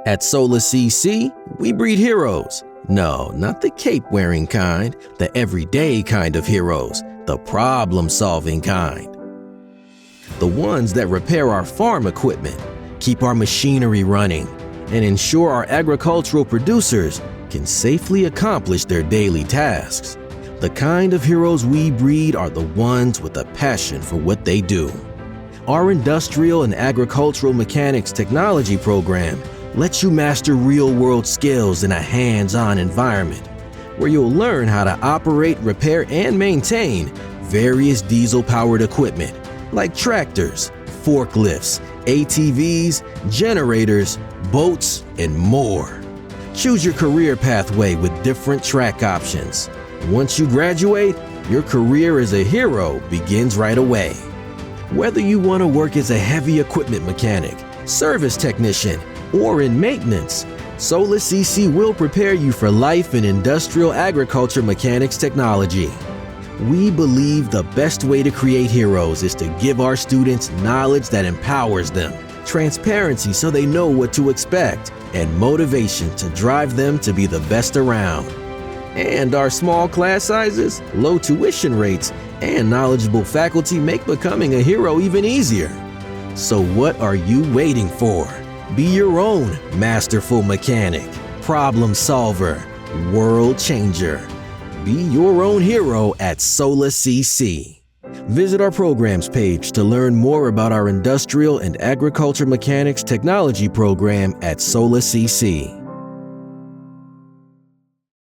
At SoLAcc, we breed heroes. No, not the cape-wearing kind, the everyday kind of heroes, the problem-solving kind. The ones that repair our farm equipment, keep our machinery running, and ensure our agricultural producers can safely accomplish their daily tasks. The kind of heroes we breed are the ones with a passion for what they do. Our Industrial and Agricultural Mechanics Technology program lets you master real-world skills in a hands-on environment, where you'll learn how to operate, repair, and maintain various diesel-powered equipment like tractors, forklifts, ATVs, generators, boats, and more. Choose your career pathway with different track options. Once you graduate, your career as a hero begins right away. Whether you want to work as a heavy equipment mechanic, service technician, or in maintenance, SoLAcc will prepare you for life in industrial agriculture mechanics technology. We believe the best way to create heroes is to give our students knowledge that empowers them, transparency so they know what to expect, and motivation to drive them to be the best around. And our small class sizes, low tuition rates, and knowledgeable faculty make becoming a hero even easier. So what are you waiting for? Be your own masterful mechanic, problem solver, world changer. Be your own hero at SoLAcc. Visit our programs page to learn more about our Industrial and Agriculture Mechanics Technology program at SoLAcc.